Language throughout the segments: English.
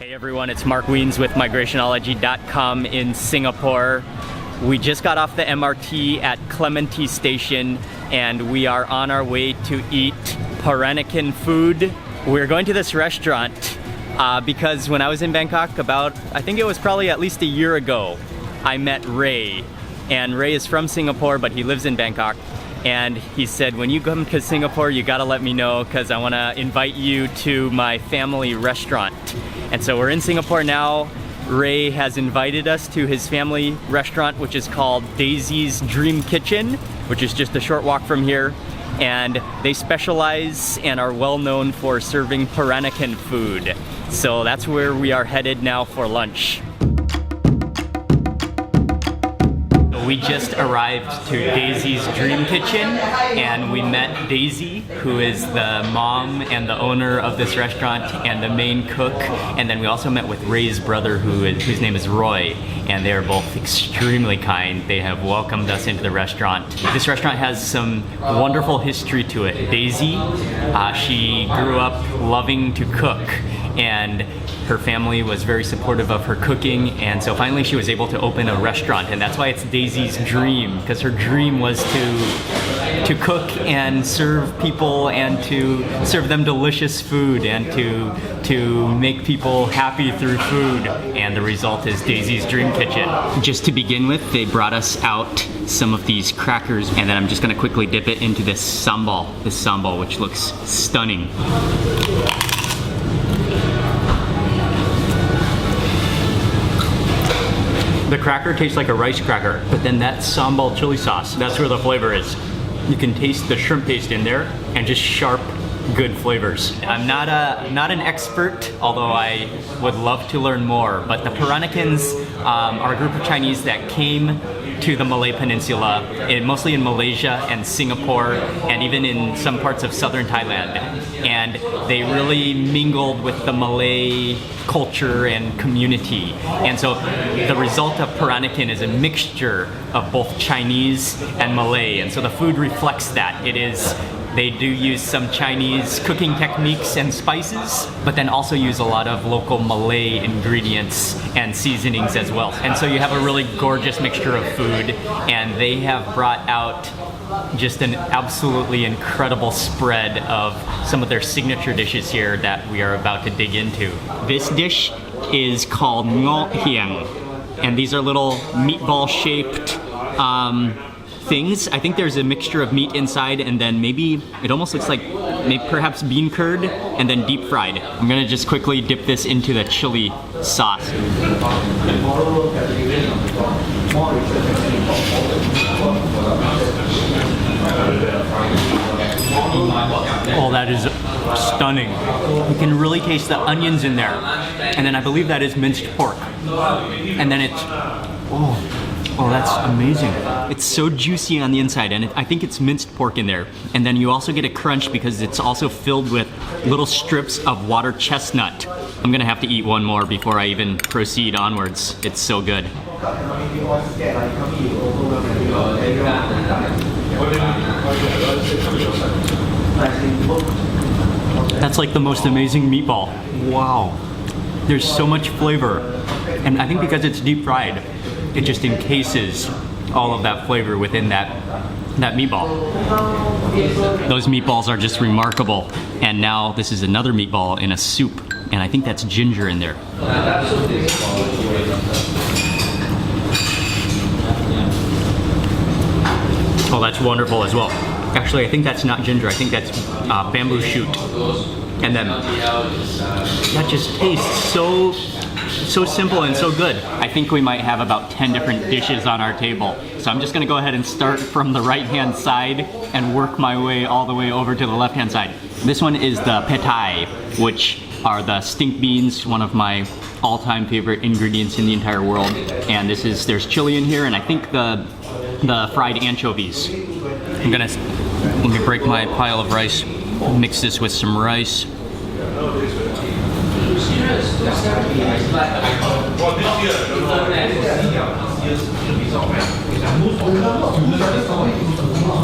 Hey everyone, it's Mark Wiens with migrationology.com in Singapore. We just got off the MRT at Clementi station and we are on our way to eat Peranakan food. We're going to this restaurant because when I was in Bangkok I think it was probably at least a year ago, I met Ray. And Ray is from Singapore, but he lives in Bangkok. And he said, when you come to Singapore, you gotta let me know because I wanna invite you to my family restaurant. And so we're in Singapore now. Ray has invited us to his family restaurant, which is called Daisy's Dream Kitchen, which is just a short walk from here. And they specialize and are well known for serving Peranakan food. So that's where we are headed now for lunch. We just arrived to Daisy's Dream Kitchen and we met Daisy, who is the mom and the owner of this restaurant and the main cook. And then we also met with Ray's brother, whose name is Roy, and they are both extremely kind. They have welcomed us into the restaurant. This restaurant has some wonderful history to it. Daisy, she grew up loving to cook, and her family was very supportive of her cooking, and so finally she was able to open a restaurant, and that's why it's Daisy's dream, because her dream was to cook and serve people and to serve them delicious food and to make people happy through food, and the result is Daisy's Dream Kitchen. Just to begin with, they brought us out some of these crackers, and then I'm just gonna quickly dip it into this sambal, which looks stunning. The cracker tastes like a rice cracker, but then that sambal chili sauce, that's where the flavor is. You can taste the shrimp paste in there and just sharp, good flavors. I'm not an expert, although I would love to learn more, but the Peranakans are a group of Chinese that came to the Malay Peninsula, mostly in Malaysia and Singapore, and even in some parts of southern Thailand. And they really mingled with the Malay culture and community. And so the result of Peranakan is a mixture of both Chinese and Malay. And so the food reflects that. They do use some Chinese cooking techniques and spices, but then also use a lot of local Malay ingredients and seasonings as well. And so you have a really gorgeous mixture of food, and they have brought out just an absolutely incredible spread of some of their signature dishes here that we are about to dig into. This dish is called ngoc hiang, and these are little meatball-shaped things. I think there's a mixture of meat inside, and then maybe it almost looks like perhaps bean curd and then deep fried. I'm gonna just quickly dip this into the chili sauce. Oh, that is stunning. You can really taste the onions in there. And then I believe that is minced pork. And then it's, oh, that's amazing. It's so juicy on the inside, and I think it's minced pork in there. And then you also get a crunch because it's also filled with little strips of water chestnut. I'm gonna have to eat one more before I even proceed onwards. It's so good. That's like the most amazing meatball. Wow. There's so much flavor. And I think because it's deep fried, it just encases all of that flavor within that meatball. Those meatballs are just remarkable. And now this is another meatball in a soup, and I think that's ginger in there. Oh, that's wonderful as well. Actually, I think that's not ginger, I think that's bamboo shoot. And then that just tastes so simple and so good. I think we might have about 10 different dishes on our table. So I'm just gonna go ahead and start from the right-hand side and work my way all the way over to the left-hand side. This one is the Petai, which are the stink beans, one of my all-time favorite ingredients in the entire world. And there's chili in here, and I think the fried anchovies. Let me break my pile of rice, mix this with some rice.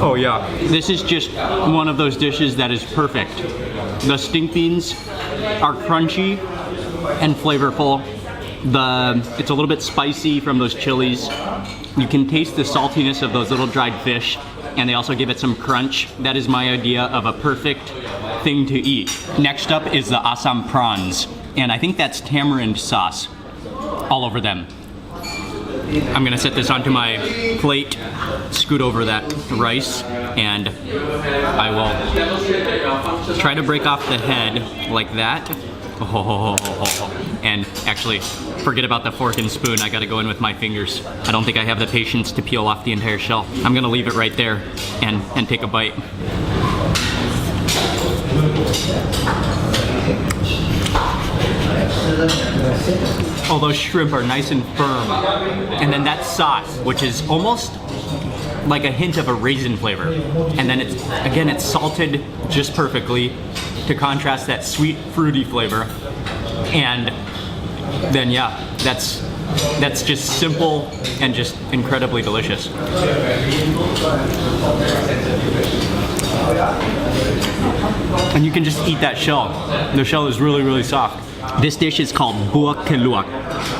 Oh yeah, this is just one of those dishes that is perfect. The stink beans are crunchy, and flavorful. It's a little bit spicy from those chilies. You can taste the saltiness of those little dried fish, and they also give it some crunch. That is my idea of a perfect thing to eat. Next up is the Assam prawns, and I think that's tamarind sauce all over them. I'm gonna set this onto my plate, scoot over that rice, and I will try to break off the head like that. And actually, forget about the fork and spoon. I gotta go in with my fingers. I don't think I have the patience to peel off the entire shell. I'm gonna leave it right there and take a bite. All those shrimp are nice and firm. And then that sauce, which is almost like a hint of a raisin flavor. And then it's salted just perfectly to contrast that sweet, fruity flavor. And then yeah, that's just simple and just incredibly delicious. And you can just eat that shell. The shell is really, really soft. This dish is called Buah keluak,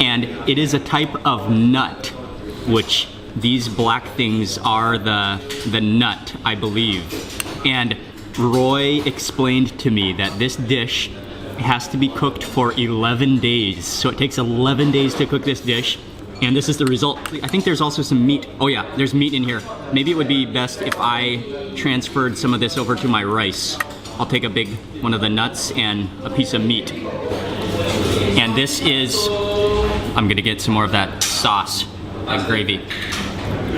and it is a type of nut, which these black things are the nut, I believe. And Roy explained to me that this dish has to be cooked for 11 days. So it takes 11 days to cook this dish, and this is the result. I think there's also some meat. Oh yeah, there's meat in here. Maybe it would be best if I transferred some of this over to my rice. I'll take a big one of the nuts and a piece of meat. And this is, I'm gonna get some more of that sauce, that gravy.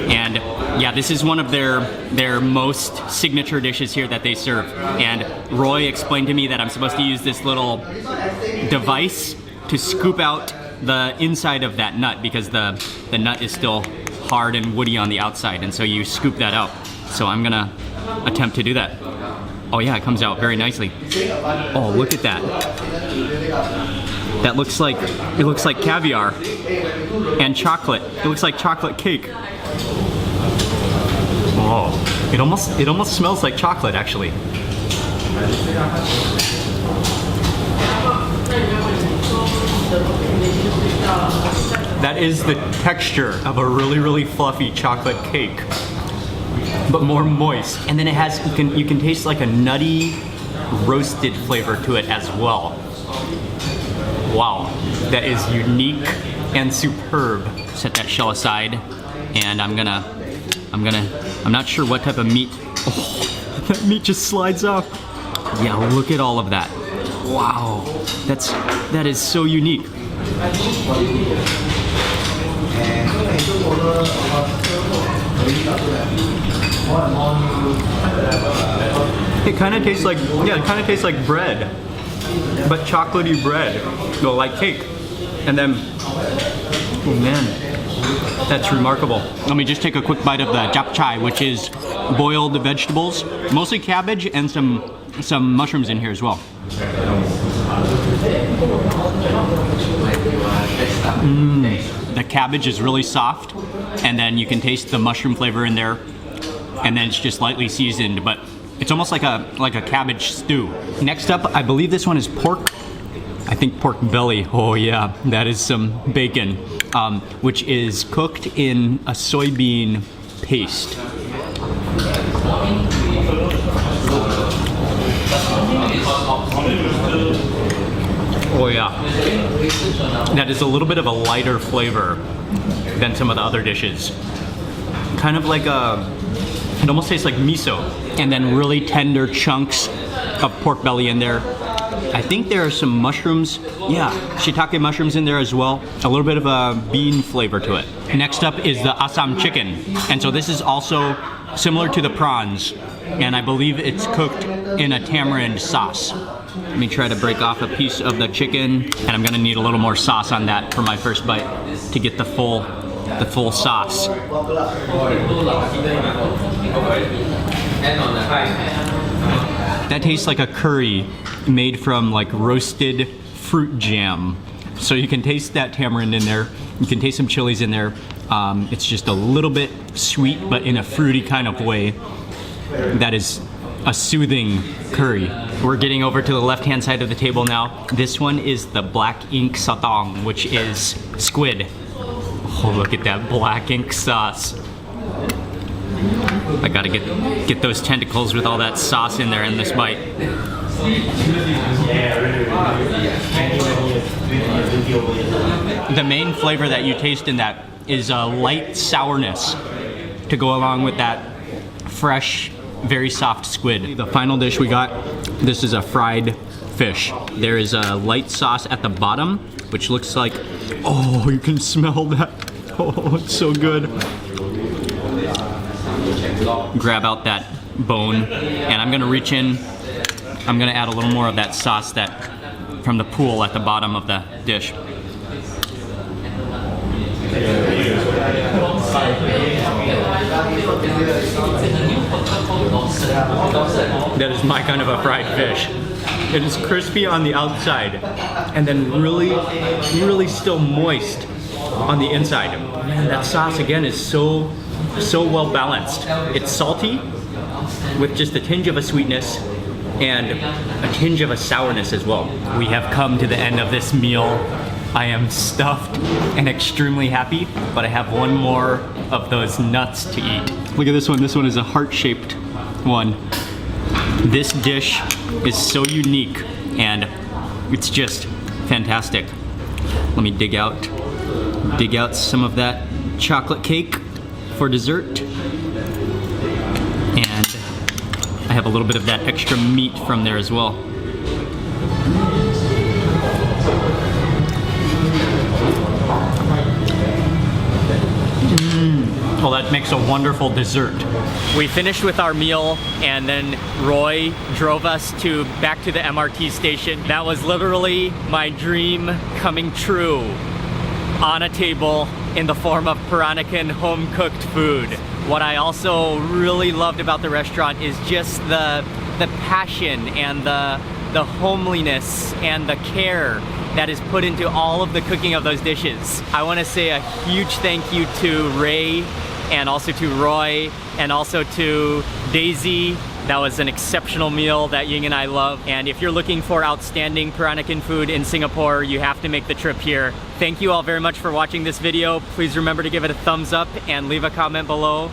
And yeah, this is one of their most signature dishes here that they serve. And Roy explained to me that I'm supposed to use this little device to scoop out the inside of that nut, because the nut is still hard and woody on the outside, and so you scoop that out. So I'm gonna attempt to do that. Oh yeah, it comes out very nicely. Oh, look at that. It looks like caviar and chocolate. It looks like chocolate cake. Oh, it almost smells like chocolate, actually. That is the texture of a really, really fluffy chocolate cake, but more moist. And then it has, you can taste like a nutty, roasted flavor to it as well. Wow, that is unique and superb. Set that shell aside, and I'm not sure what type of meat. Oh, that meat just slides off. Yeah, look at all of that. Wow, that is so unique. It kind of tastes like, yeah, it kind of tastes like bread, but chocolatey bread, well, like cake. And then, oh man, that's remarkable. Let me just take a quick bite of the chye, which is boiled vegetables, mostly cabbage and some mushrooms in here as well. The cabbage is really soft, and then you can taste the mushroom flavor in there, and then it's just lightly seasoned, but it's almost like a cabbage stew. Next up, I believe this one is pork. I think pork belly. Oh yeah, that is some bacon, which is cooked in a soybean paste. Oh yeah, that is a little bit of a lighter flavor than some of the other dishes. Kind of like it almost tastes like miso. And then really tender chunks of pork belly in there. I think there are some mushrooms, yeah, shiitake mushrooms in there as well. A little bit of a bean flavor to it. Next up is the Assam chicken. And so this is also similar to the prawns, and I believe it's cooked in a tamarind sauce. Let me try to break off a piece of the chicken, and I'm gonna need a little more sauce on that for my first bite to get the full sauce. That tastes like a curry made from like roasted fruit jam. So you can taste that tamarind in there. You can taste some chilies in there. It's just a little bit sweet, but in a fruity kind of way. That is a soothing curry. We're getting over to the left-hand side of the table now. This one is the black ink sotong, which is squid. Oh, look at that black ink sauce. I gotta get those tentacles with all that sauce in there in this bite. The main flavor that you taste in that is a light sourness to go along with that fresh, very soft squid. The final dish we got, this is a fried fish. There is a light sauce at the bottom, which looks like, oh, you can smell that. Oh, it's so good. Grab out that bone, and I'm gonna reach in. I'm gonna add a little more of that sauce that from the pool at the bottom of the dish. That is my kind of a fried fish. It is crispy on the outside, and then really still moist on the inside. Man, that sauce again is so well balanced. It's salty with just a tinge of a sweetness and a tinge of a sourness as well. We have come to the end of this meal. I am stuffed and extremely happy, but I have one more of those nuts to eat. Look at this one. This one is a heart-shaped one. This dish is so unique and it's just fantastic. Let me dig out some of that chocolate cake for dessert. And I have a little bit of that extra meat from there as well. Well, that makes a wonderful dessert. We finished with our meal, and then Roy drove us back to the MRT station. That was literally my dream coming true, on a table in the form of Peranakan home-cooked food. What I also really loved about the restaurant is just the passion and the homeliness and the care that is put into all of the cooking of those dishes. I want to say a huge thank you to Ray, and also to Roy, and also to Daisy. That was an exceptional meal that Ying and I love. And if you're looking for outstanding Peranakan food in Singapore, you have to make the trip here. Thank you all very much for watching this video. Please remember to give it a thumbs up and leave a comment below.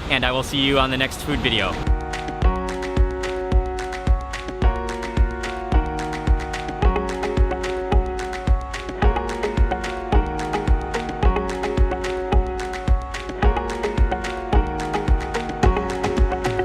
And I will see you on the next food video.